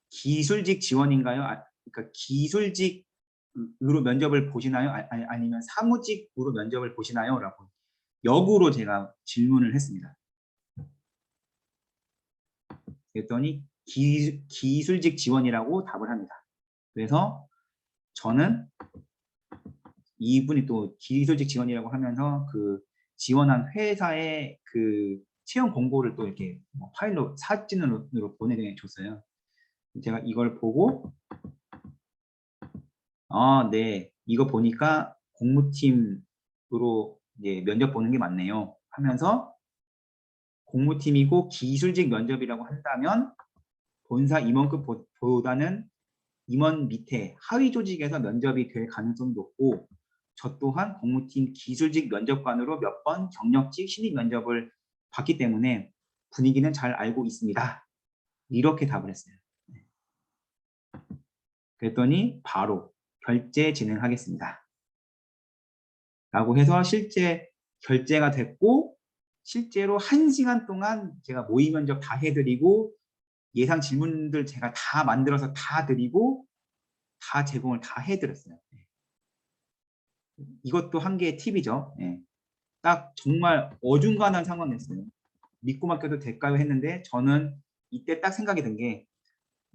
기술직 지원인가요? 그러니까 기술직으로 면접을 보시나요? 아니면 사무직으로 면접을 보시나요? 라고 역으로 제가 질문을 했습니다. 그랬더니 기술직 지원이라고 답을 합니다. 그래서 저는 이분이 또 기술직 지원이라고 하면서 그 지원한 회사의 그 채용 공고를 또 이렇게 파일로 사진으로 보내줬어요. 제가 이걸 보고 네, 이거 보니까 공무팀으로 이제 면접 보는 게 맞네요 하면서 공무팀이고 기술직 면접이라고 한다면 본사 임원급보다는 임원 밑에 하위 조직에서 면접이 될 가능성이 높고 저 또한 공무팀 기술직 면접관으로 몇 번 경력직 신입 면접을 봤기 때문에 분위기는 잘 알고 있습니다. 이렇게 답을 했어요. 그랬더니 바로 결제 진행하겠습니다. 라고 해서 실제 결제가 됐고 실제로 1시간 동안 제가 모의 면접 다 해드리고 예상 질문들 제가 다 만들어서 다 드리고 다 제공을 다 해드렸어요. 이것도 한 개의 팁이죠. 예. 딱 정말 어중간한 상황이었어요. 믿고 맡겨도 될까요? 했는데 저는 이때 딱 생각이 든 게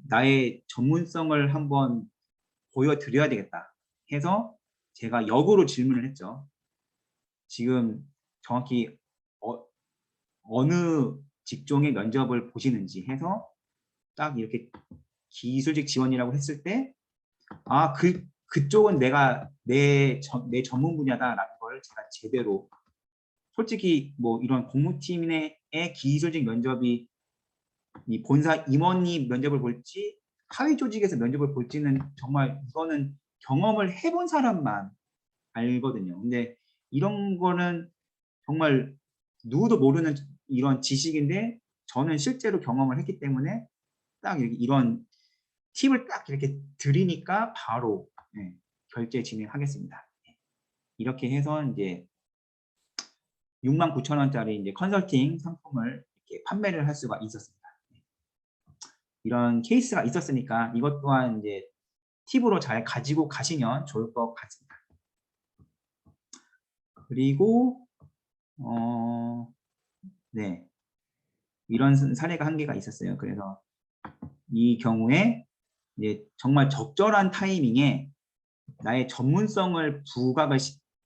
나의 전문성을 한번 보여드려야 되겠다 해서 제가 역으로 질문을 했죠. 지금 정확히 어느 직종의 면접을 보시는지 해서 딱 이렇게 기술직 지원이라고 했을 때 아, 그쪽은 내 전문 분야다라는 걸 제가 제대로 솔직히 뭐 이런 공무팀 의 기술직 면접이 이 본사 임원이 면접을 볼지 하위 조직에서 면접을 볼지는 정말 이거는 경험을 해본 사람만 알거든요. 근데 이런 거는 정말 누구도 모르는 이런 지식인데 저는 실제로 경험을 했기 때문에 딱 이런 팁을 딱 이렇게 드리니까 바로 결제 진행하겠습니다. 이렇게 해서 이제 69,000원짜리 이제 컨설팅 상품을 이렇게 판매를 할 수가 있었습니다. 이런 케이스가 있었으니까 이것 또한 이제 팁으로 잘 가지고 가시면 좋을 것 같습니다. 그리고 네, 이런 사례가 한 개가 있었어요. 그래서 이 경우에 이제 정말 적절한 타이밍에 나의 전문성을 부각을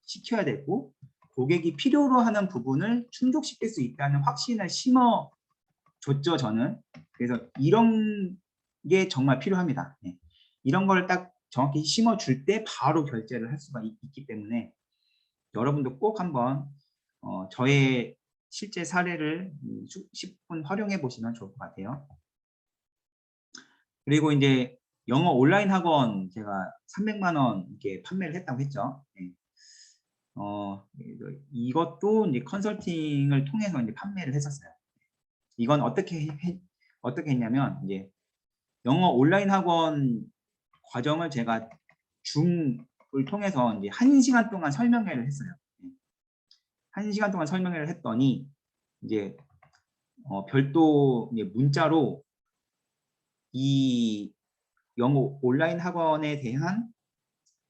시켜야 되고 고객이 필요로 하는 부분을 충족시킬 수 있다는 확신을 심어줬죠, 저는. 그래서 이런 게 정말 필요합니다. 네. 이런 걸 딱 정확히 심어줄 때 바로 결제를 할 수가 있기 때문에 여러분도 꼭 한번 저의 실제 사례를 10분 활용해 보시면 좋을 것 같아요. 그리고 이제 영어 온라인 학원 제가 300만 원 이렇게 판매를 했다고 했죠. 네. 이것도 이제 컨설팅을 통해서 이제 판매를 했었어요. 이건 어떻게 했냐면 이제 영어 온라인 학원 과정을 제가 줌을 통해서 이제 1시간 동안 설명회를 했어요. 1시간 동안 설명회를 했더니 이제 별도 이제 문자로 이 영어 온라인 학원에 대한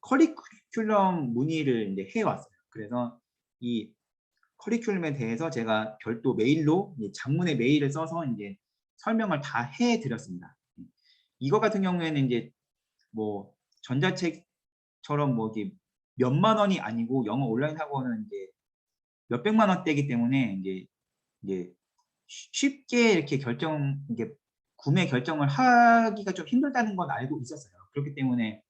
커리큘럼 문의를 이제 해왔어요. 그래서 이 커리큘럼에 대해서 제가 별도 메일로 장문의 메일을 써서 이제 설명을 다 해드렸습니다. 이거 같은 경우에는 이제 뭐 전자책처럼 뭐 이게 몇만 원이 아니고 영어 온라인 학원은 이제 몇백만 원대이기 때문에 이제 쉽게 이렇게 이게 구매 결정을 하기가 좀 힘들다는 건 알고 있었어요. 그렇기 때문에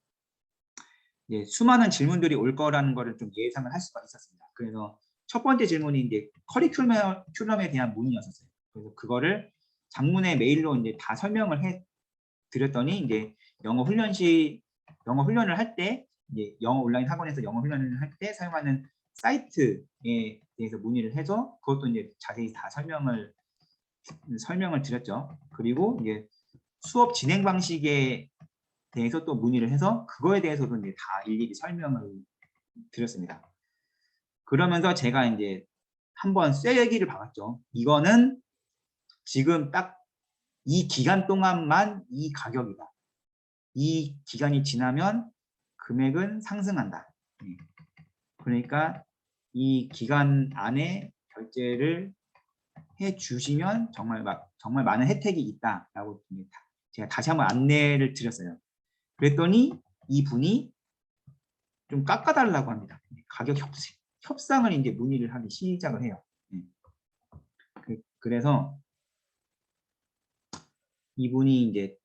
수많은 질문들이 올 거라는 거를 좀 예상을 할 수가 있었습니다. 그래서 첫 번째 질문이 이제 커리큘럼에 대한 문의였었어요. 그래서 그거를 장문의 메일로 이제 다 설명을 해 드렸더니 이제 영어 훈련을 할 때 이제 영어 온라인 학원에서 영어 훈련을 할 때 사용하는 사이트에 대해서 문의를 해서 그것도 이제 자세히 다 설명을 드렸죠. 그리고 이제 수업 진행 방식에 대해서 또 문의를 해서 그거에 대해서도 이제 다 일일이 설명을 드렸습니다. 그러면서 제가 이제 한번 쐐기를 박았죠. 이거는 지금 딱 이 기간 동안만 이 가격이다. 이 기간이 지나면 금액은 상승한다. 그러니까 이 기간 안에 결제를 해 주시면 정말 많은 혜택이 있다라고 제가 다시 한번 안내를 드렸어요. 그랬더니 이분이 좀 깎아달라고 합니다. 가격 협상을 이제 문의를 하기 시작을 해요. 그래서 이분이 이제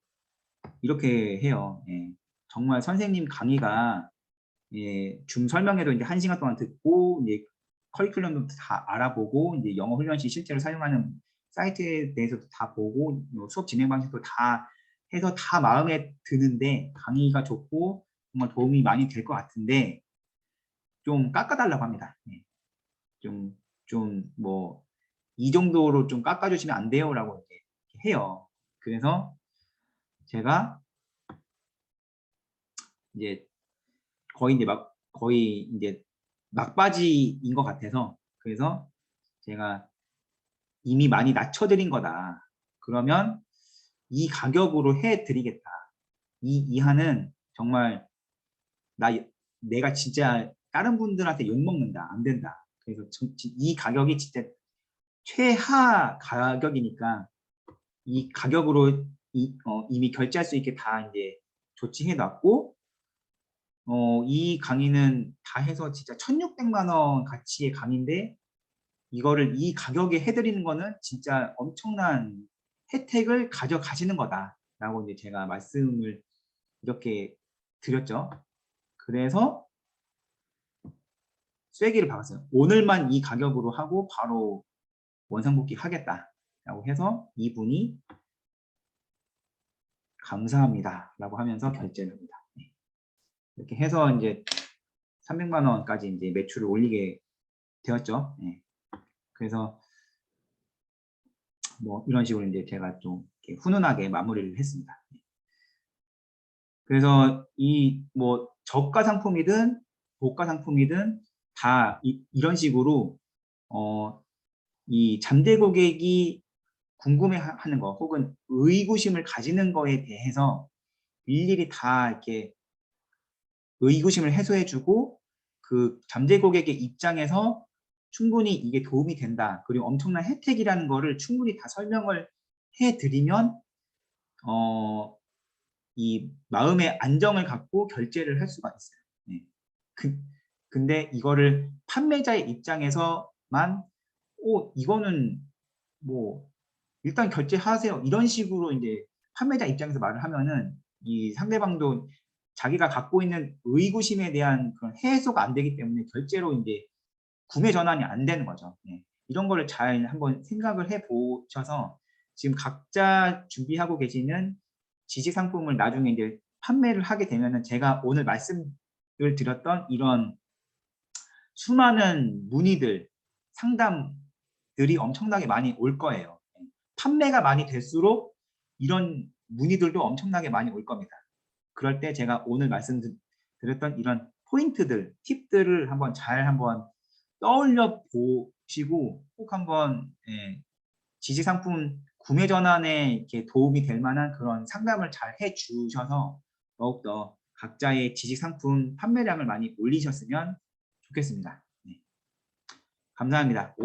이렇게 해요. 정말 선생님 강의가 줌 설명회도 이제 1시간 동안 듣고 이제 커리큘럼도 다 알아보고 이제 영어 훈련 시 실제로 사용하는 사이트에 대해서도 다 보고 수업 진행 방식도 다 해서 다 마음에 드는데 강의가 좋고 정말 도움이 많이 될 것 같은데 좀 깎아달라고 합니다. 좀 뭐 이 정도로 좀 깎아주시면 안 돼요? 라고 이렇게 해요. 그래서 제가 이제 거의 이제 막바지인 것 같아서, 그래서 제가 이미 많이 낮춰드린 거다. 그러면 이 가격으로 해드리겠다. 이 이하는 정말 내가 진짜 다른 분들한테 욕먹는다. 안 된다. 그래서 이 가격이 진짜 최하 가격이니까 이 가격으로 이미 결제할 수 있게 다 이제 조치해 놨고, 이 강의는 다 해서 진짜 1,600만 원 가치의 강의인데, 이거를 이 가격에 해드리는 거는 진짜 엄청난 혜택을 가져가시는 거다라고 이제 제가 말씀을 이렇게 드렸죠. 그래서 쐐기를 박았어요. 오늘만 이 가격으로 하고 바로 원상복귀 하겠다라고 해서 이분이 감사합니다 라고 하면서 결제를 합니다. 이렇게 해서 이제 300만 원까지 이제 매출을 올리게 되었죠. 그래서 뭐 이런 식으로 이제 제가 좀 이렇게 훈훈하게 마무리를 했습니다. 그래서 이 뭐 저가 상품이든 고가 상품이든 다 이런 식으로 이 잠재 고객이 궁금해하는 거 혹은 의구심을 가지는 거에 대해서 일일이 다 이렇게 의구심을 해소해주고, 그 잠재 고객의 입장에서 충분히 이게 도움이 된다, 그리고 엄청난 혜택이라는 거를 충분히 다 설명을 해드리면 이 마음의 안정을 갖고 결제를 할 수가 있어요. 네. 근데 이거를 판매자의 입장에서만 이거는 뭐 일단 결제하세요 이런 식으로 이제 판매자 입장에서 말을 하면은 이 상대방도 자기가 갖고 있는 의구심에 대한 그런 해소가 안 되기 때문에 결제로 이제 구매 전환이 안 되는 거죠. 이런 거를 잘 한번 생각을 해 보셔서 지금 각자 준비하고 계시는 지식 상품을 나중에 이제 판매를 하게 되면은 제가 오늘 말씀을 드렸던 이런 수많은 문의들, 상담들이 엄청나게 많이 올 거예요. 판매가 많이 될수록 이런 문의들도 엄청나게 많이 올 겁니다. 그럴 때 제가 오늘 말씀드렸던 이런 포인트들, 팁들을 한번 한번 떠올려 보시고 꼭 한번 지식 상품 구매 전환에 이렇게 도움이 될 만한 그런 상담을 잘 해주셔서 더욱더 각자의 지식 상품 판매량을 많이 올리셨으면 좋겠습니다. 감사합니다.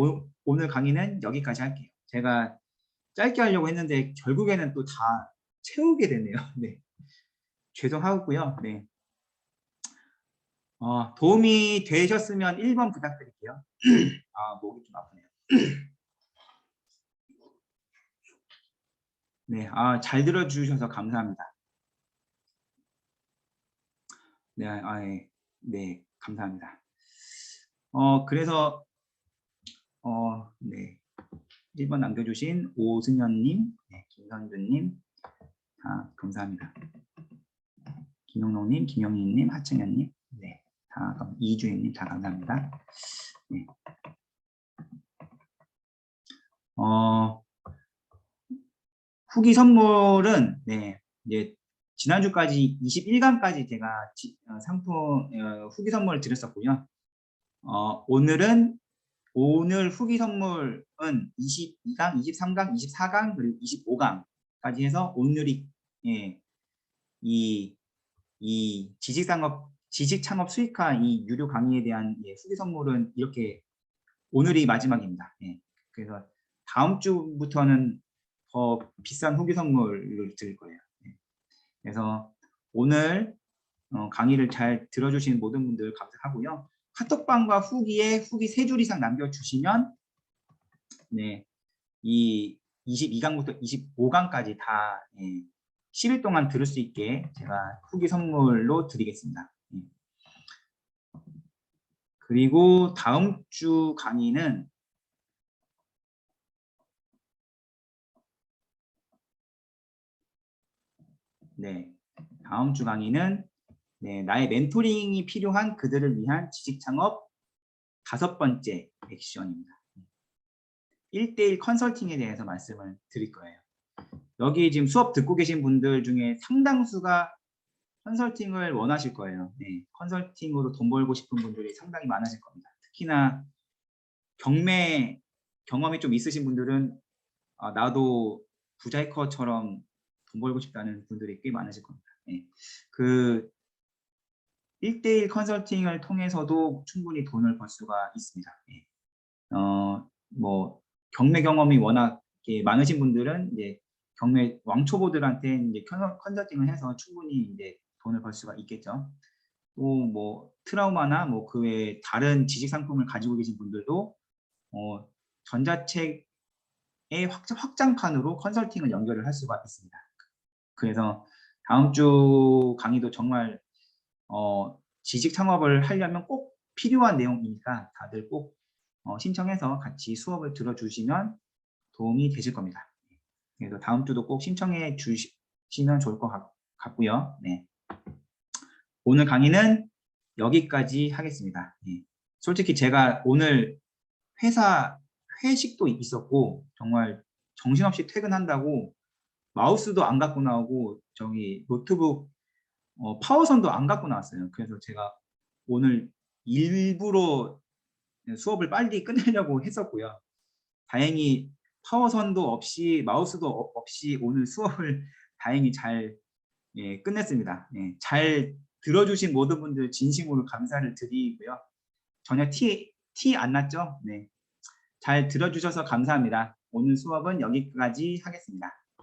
오늘 강의는 여기까지 할게요. 제가 짧게 하려고 했는데 결국에는 또 다 채우게 되네요. 네. 죄송하고요. 네. 도움이 되셨으면 1번 부탁드릴게요. 목이 좀 아프네요. 네, 잘 들어주셔서 감사합니다. 네, 네, 감사합니다. 그래서 네, 1번 남겨주신 오승현님, 네, 김선주님, 다 감사합니다. 김용록님, 김영희님, 하창현님, 네, 다 이주임님 다 감사합니다. 네. 후기 선물은 네, 이제 지난주까지 21강까지 제가 상품 후기 선물을 드렸었고요. 오늘 후기 선물은 22강, 23강, 24강 그리고 25강까지 해서 오늘이 이 지식창업 수익화 이 유료 강의에 대한 후기 선물은 이렇게 오늘이 마지막입니다. 그래서 다음 주부터는 더 비싼 후기 선물을 드릴 거예요. 그래서 오늘 강의를 잘 들어주신 모든 분들 감사하고요. 카톡방과 후기에 후기 3줄 이상 남겨주시면 네, 이 22강부터 25강까지 다 10일 동안 들을 수 있게 제가 후기 선물로 드리겠습니다. 그리고 다음 주 강의는 다음 주 강의는 나의 멘토링이 필요한 그들을 위한 지식창업 5번째 액션입니다. 1:1 컨설팅에 대해서 말씀을 드릴 거예요. 여기 지금 수업 듣고 계신 분들 중에 상당수가 컨설팅을 원하실 거예요. 네, 컨설팅으로 돈 벌고 싶은 분들이 상당히 많으실 겁니다. 특히나 경매 경험이 좀 있으신 분들은 나도 부자 해커처럼 돈 벌고 싶다는 분들이 꽤 많으실 겁니다. 네, 그 1대1 컨설팅을 통해서도 충분히 돈을 벌 수가 있습니다. 네. 뭐 경매 경험이 워낙 많으신 분들은 이제 경매 왕초보들한테 이제 컨설팅을 해서 충분히 이제 돈을 벌 수가 있겠죠. 또 뭐 트라우마나 뭐 그 외에 다른 지식 상품을 가지고 계신 분들도 전자책의 확장판으로 컨설팅을 연결을 할 수가 있습니다. 그래서 다음 주 강의도 정말 지식 창업을 하려면 꼭 필요한 내용이니까 다들 꼭 신청해서 같이 수업을 들어주시면 도움이 되실 겁니다. 그래서 다음 주도 꼭 신청해 주시면 좋을 것 같고요. 네. 오늘 강의는 여기까지 하겠습니다. 네. 솔직히 제가 오늘 회사 회식도 있었고 정말 정신없이 퇴근한다고 마우스도 안 갖고 나오고 저기 노트북 파워선도 안 갖고 나왔어요. 그래서 제가 오늘 일부러 수업을 빨리 끝내려고 했었고요. 다행히 파워선도 없이 마우스도 없이 오늘 수업을 다행히 잘 끝냈습니다. 잘 들어주신 모든 분들 진심으로 감사를 드리고요. 전혀 티 안 났죠? 네. 잘 들어주셔서 감사합니다. 오늘 수업은 여기까지 하겠습니다.